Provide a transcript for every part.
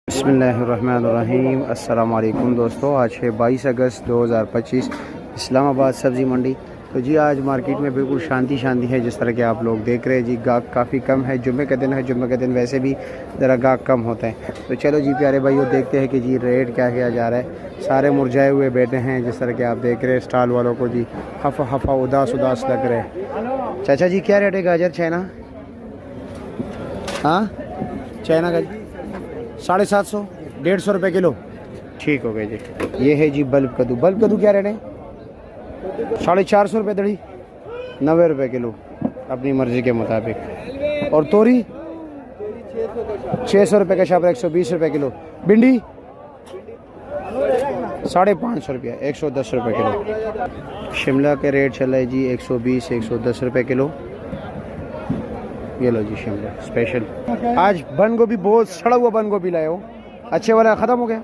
बिस्मिल्लाहिर्रहमानिर्रहीम। अस्सलाम वालेकुम दोस्तों, आज है 22 अगस्त 2025 इस्लामाबाद सब्ज़ी मंडी। तो जी आज मार्केट में बिल्कुल शांति है, जिस तरह के आप लोग देख रहे हैं जी। गाहक काफ़ी कम है, जुम्मे का दिन है, जुम्मे का दिन वैसे भी ज़रा गाहक कम होता है। तो चलो जी प्यारे भाइयों, देखते हैं कि जी रेट क्या किया जा रहा है। सारे मुरझाए हुए बैठे हैं, जिस तरह के आप देख रहे हैं। स्टॉल वालों को जी हफ़ा उदास लग रहे हैं। चाचा जी क्या रेट है गाजर चाइना? हाँ, चाइना का 750 150 रुपये किलो। ठीक हो गए जी। ये है जी बल्ब कद्दू क्या रेट है? 450 रुपये दड़ी, 90 रुपये किलो अपनी मर्ज़ी के मुताबिक। और तोरी 600 रुपये का शापर, 120 रुपये किलो। भिंडी 550 रुपये, 110 रुपये किलो। शिमला के रेट चला है जी 120 110 रुपये किलो। ये लो जी शिमला स्पेशल। आज बंद गोभी बहुत सड़ा हुआ बंद गोभी लाए हो। अच्छे वाला ख़त्म हो गया,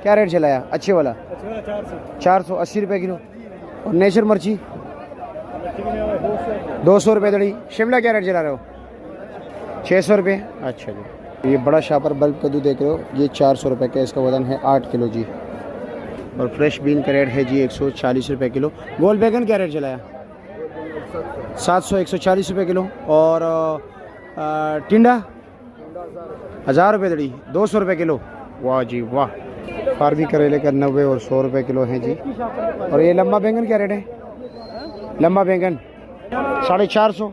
क्या रेट चलाया? अच्छे वाला 480 रुपये किलो। और नेचर मिर्ची 200 रुपये दड़ी। शिमला क्या रेट चला रहे हो? 600 रुपये। अच्छा जी। ये बड़ा शापर बल्ब कद्दू देख रहे हो, ये 400 रुपये का, इसका वजन है 8 किलो जी। और फ्रेश बीन का रेट है जी 140 रुपये किलो। गोल बैगन क्या रेट चलाया? 700 140 रुपये किलो। और टिंडा 1000 रुपये दड़ी, 200 रुपये किलो। वाह जी वाह। फार्मी करेले का 90 और 100 रुपये किलो है जी। और ये लम्बा बैंगन क्या रेट है? लम्बा बैंगन 450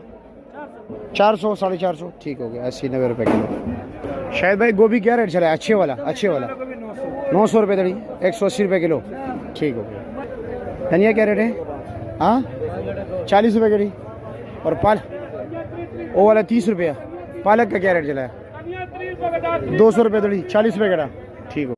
450। ठीक हो गया, 80-90 रुपये किलो। शायद भाई गोभी क्या रेट चला है? अच्छे वाला 900 रुपये दड़ी, 180 रुपये किलो। ठीक हो गया। धनिया क्या रेट है? हाँ 40 रुपये कड़ी। और वो वाला 30 रुपया। पालक का क्या रेट चला है? 200 रुपये दड़ी, 40 रुपये कड़ा। ठीक हो।